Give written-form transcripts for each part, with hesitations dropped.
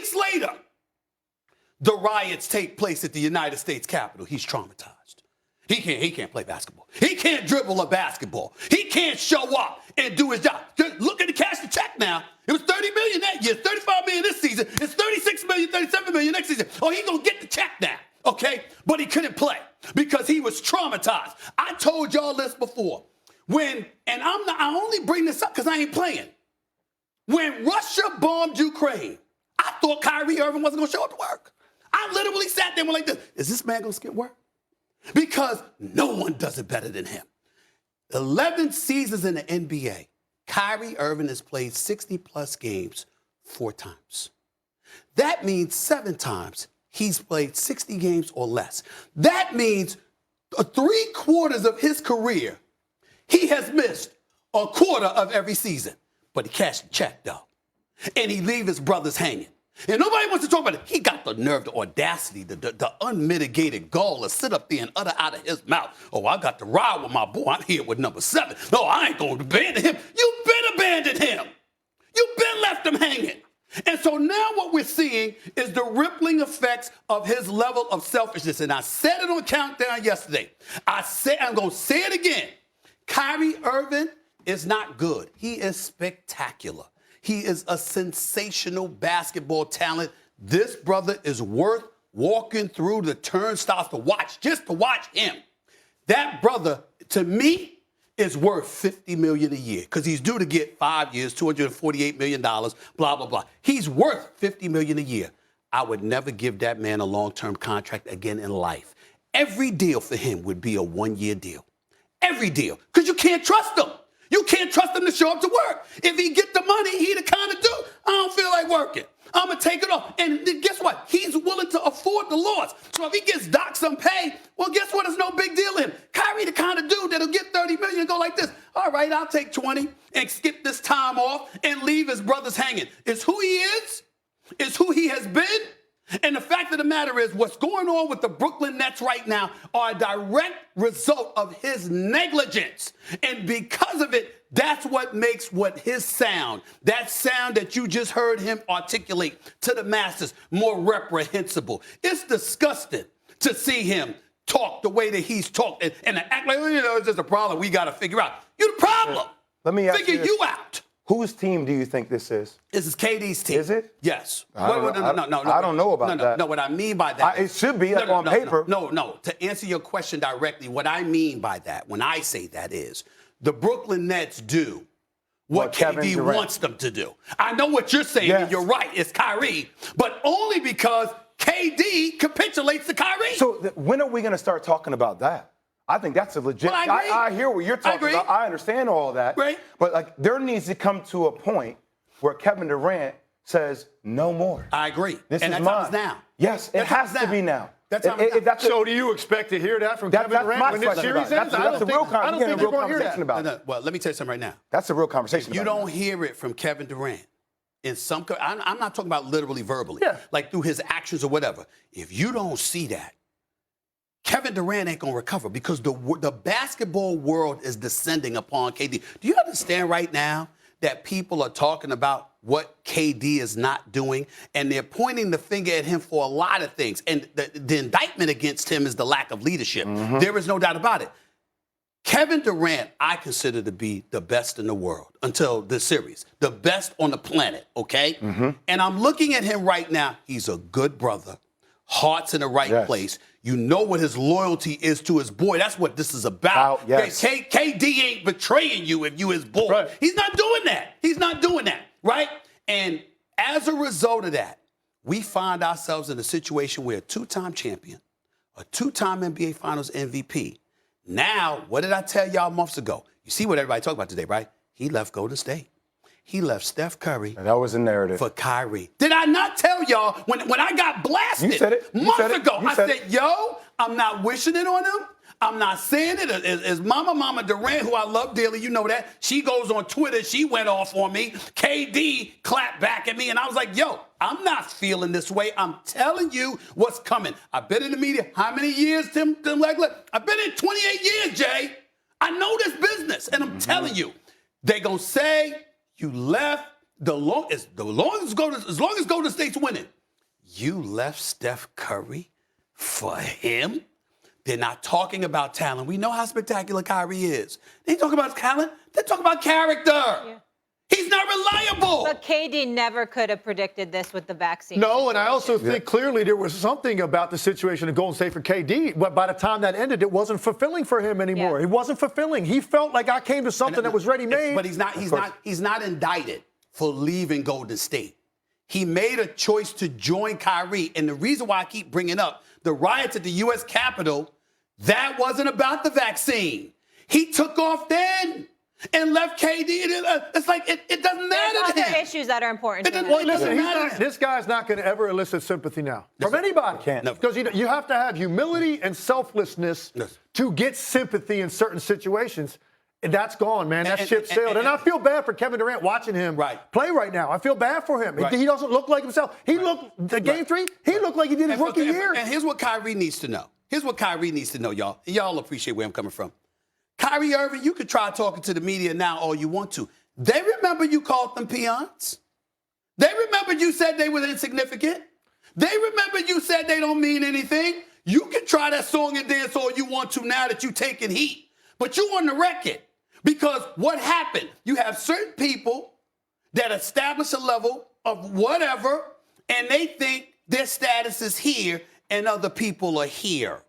weeks later, the riots take place at the United States Capitol. He's traumatized. He can't play basketball. He can't dribble a basketball. He can't show up and do his job. Just look at the cash the check now. It was $30 million that year, $35 million this season. It's $36 million, $37 million next season. Oh, he's gonna get the check now, okay? But he couldn't play because he was traumatized. I told y'all this before. I only bring this up because I ain't playing. When Russia bombed Ukraine, I thought Kyrie Irving wasn't gonna show up to work. I literally sat there and went like this: is this man gonna skip work? Because no one does it better than him. 11 seasons in the NBA, Kyrie Irving has played 60-plus games 4 times. That means 7 times he's played 60 games or less. That means 3/4 of his career, he has missed a quarter of every season. But he cashed the check, though. And he leave his brothers hanging. And nobody wants to talk about it. He got the nerve, the audacity, the unmitigated gall to sit up there and utter out of his mouth, oh, I got to ride with my boy. I'm here with number 7. No, I ain't going to abandon him. You've been abandoned him. You've been left him hanging. And so now what we're seeing is the rippling effects of his level of selfishness. And I said it on Countdown yesterday. I'm going to say it again. Kyrie Irving is not good. He is spectacular. He is a sensational basketball talent. This brother is worth walking through the turnstiles to watch, just to watch him. That brother, to me, is worth $50 million a year because he's due to get 5 years, $248 million, blah, blah, blah. He's worth $50 million a year. I would never give that man a long-term contract again in life. Every deal for him would be a 1-year deal. Every deal, because you can't trust him. You can't trust him to show up to work. If he get the money, he the kind of dude, I don't feel like working. I'm going to take it off. And guess what? He's willing to afford the loss. So if he gets docked some pay, well, guess what? It's no big deal to him. Kyrie the kind of dude that'll get $30 million and go like this. All right, I'll take 20 and skip this time off and leave his brothers hanging. It's who he is who he has been. And the fact of the matter is what's going on with the Brooklyn Nets right now are a direct result of his negligence. And because of it, that's what makes his sound, that sound that you just heard him articulate to the masses, more reprehensible. It's disgusting to see him talk the way that he's talked and act like, it's just a problem we got to figure out. You're the problem. Let me ask figure you out. Whose team do you think this is? This is KD's team. Is it? Yes. I don't know about that. No, what I mean by that. It should be on paper. No. To answer your question directly, what I mean by that, when I say that is, the Brooklyn Nets do what KD wants them to do. I know what you're saying, and you're right. It's Kyrie, but only because KD capitulates to Kyrie. So when are we going to start talking about that? I think that's a legit. Well, I hear what you're talking about. I understand all that. Right. But there needs to come to a point where Kevin Durant says no more. I agree. This and is that's mine. how it's now. Yes, it has to be now. That's how it's now. So do you expect to hear that from Kevin Durant when this series ends? That's a real conversation about it. Well, let me tell you something right now. That's a real conversation. You don't hear it from Kevin Durant. I'm not talking about literally verbally, like through his actions or whatever. If you don't see that, Kevin Durant ain't going to recover because the basketball world is descending upon KD. Do you understand right now that people are talking about what KD is not doing, and they're pointing the finger at him for a lot of things, and the indictment against him is the lack of leadership. Mm-hmm. There is no doubt about it. Kevin Durant, I consider to be the best in the world until this series, the best on the planet, okay? Mm-hmm. And I'm looking at him right now. He's a good brother. Heart's in the right place. You know what his loyalty is to his boy. That's what this is about. KD ain't betraying you if you his boy. Right. He's not doing that. He's not doing that, right? And as a result of that, we find ourselves in a situation where a 2-time champion, a 2-time NBA Finals MVP. Now, what did I tell y'all months ago? You see what everybody talk about today, right? He left Golden State. He left Steph Curry. And that was a narrative. For Kyrie. Did I not tell y'all when I got blasted months ago? I said, yo, I'm not wishing it on him. I'm not saying it. As Mama Durant, who I love dearly, you know that. She goes on Twitter. She went off on me. KD clapped back at me. And I was like, yo, I'm not feeling this way. I'm telling you what's coming. I've been in the media. How many years, Tim Legler? I've been in 28 years, Jay. I know this business. And I'm telling you, they going to say, you left as long as Golden State's winning, you left Steph Curry for him? They're not talking about talent. We know how spectacular Kyrie is. They ain't talking about talent. They're talking about character. Yeah. He's not reliable. But KD never could have predicted this with the vaccine. No, and I also think clearly there was something about the situation in Golden State for KD. But by the time that ended, it wasn't fulfilling for him anymore. Yeah. It wasn't fulfilling. He felt like I came to something that was ready-made. But he's not indicted for leaving Golden State. He made a choice to join Kyrie. And the reason why I keep bringing up the riots at the U.S. Capitol, that wasn't about the vaccine. He took off then and left KD. It's like it doesn't matter to him. There's other issues that are important to him. Well, listen, this guy's not going to ever elicit sympathy now from anybody. Can't. Because you have to have humility and selflessness to get sympathy in certain situations. And that's gone, man. That ship sailed. And I feel bad for Kevin Durant watching him play right now. I feel bad for him. He doesn't look like himself. He looked, the game 3, he looked like he did his rookie year. And here's what Kyrie needs to know. Here's what Kyrie needs to know, y'all. And y'all appreciate where I'm coming from. Kyrie Irving, you could try talking to the media now all you want to. They remember you called them peons. They remember you said they were insignificant. They remember you said they don't mean anything. You can try that song and dance all you want to now that you're taking heat. But you on the record. Because what happened? You have certain people that establish a level of whatever, and they think their status is here and other people are here.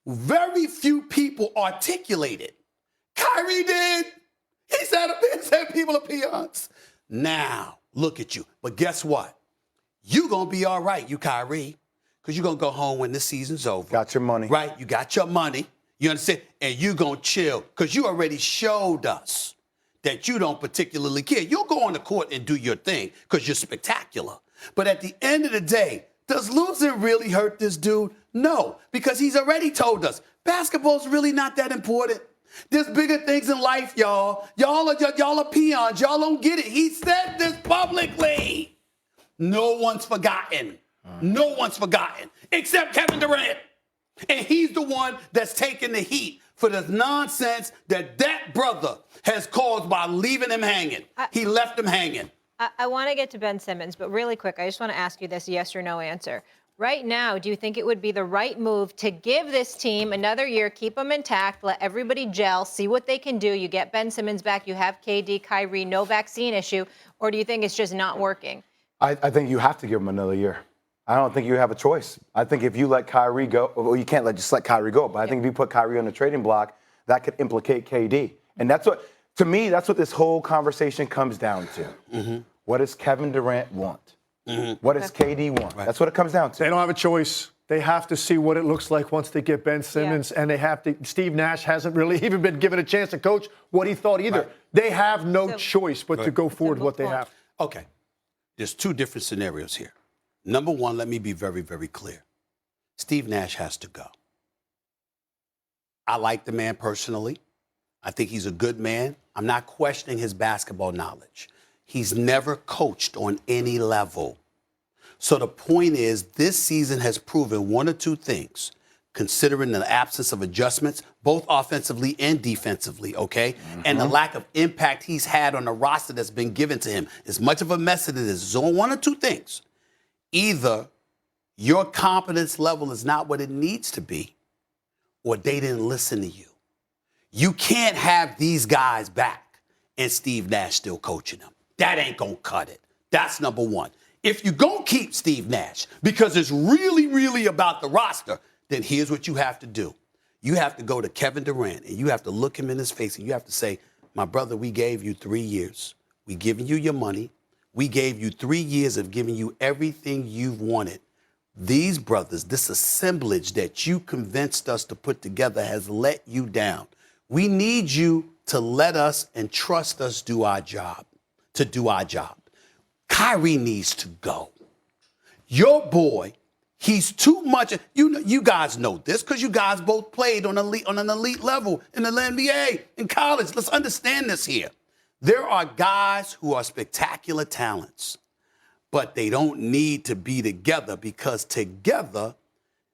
Very few people articulate it. Kyrie did. He said people are peons. Now, look at you. But guess what? You going to be all right, you Kyrie, because you're going to go home when this season's over. Got your money. Right? You got your money. You understand? And you going to chill because you already showed us that you don't particularly care. You'll go on the court and do your thing because you're spectacular. But at the end of the day, does losing really hurt this dude? No, because he's already told us basketball's really not that important. There's bigger things in life, y'all. Y'all are peons. Y'all don't get it. He said this publicly. No one's forgotten. No one's forgotten except Kevin Durant. And he's the one that's taking the heat for the nonsense that brother has caused by leaving him hanging. He left him hanging. I want to get to Ben Simmons, but really quick, I just want to ask you this yes or no answer. Right now, do you think it would be the right move to give this team another year, keep them intact, let everybody gel, see what they can do? You get Ben Simmons back, you have KD, Kyrie, no vaccine issue, or do you think it's just not working? I think you have to give him another year. I don't think you have a choice. I think if you let Kyrie go, well, you can't just let Kyrie go, but I think if you put Kyrie on the trading block, that could implicate KD. And that's what, to me, that's what this whole conversation comes down to. Mm-hmm. What does Kevin Durant want? Mm-hmm. What does KD want? Right. That's what it comes down to. They don't have a choice. They have to see what it looks like once they get Ben Simmons, and they have to. Steve Nash hasn't really even been given a chance to coach what he thought either. Right. They have no choice but to go forward with what they have. Okay. There's two different scenarios here. Number one, let me be very, very clear. Steve Nash has to go. I like the man personally. I think he's a good man. I'm not questioning his basketball knowledge. He's never coached on any level. So the point is, this season has proven one or two things, considering the absence of adjustments, both offensively and defensively, okay? Mm-hmm. And the lack of impact he's had on the roster that's been given to him. As much of a mess as it is, it's on one or two things. Either your competence level is not what it needs to be, or they didn't listen to you. You can't have these guys back and Steve Nash still coaching them. That ain't gonna cut it. That's number one. If you're gonna keep Steve Nash because it's really, really about the roster, then here's what you have to do. You have to go to Kevin Durant and you have to look him in his face and you have to say, my brother, we gave you 3 years. We giving you your money. We gave you 3 years of giving you everything you've wanted. These brothers, this assemblage that you convinced us to put together has let you down. We need you to let us and trust us do our job, to do our job. Kyrie needs to go. Your boy, he's too much. You guys know this because you guys both played on an elite level in the NBA, in college. Let's understand this here. There are guys who are spectacular talents, but they don't need to be together because together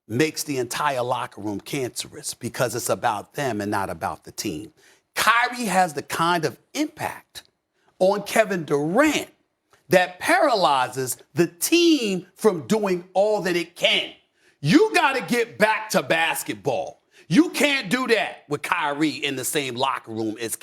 makes the entire locker room cancerous because it's about them and not about the team. Kyrie has the kind of impact on Kevin Durant that paralyzes the team from doing all that it can. You got to get back to basketball. You can't do that with Kyrie in the same locker room as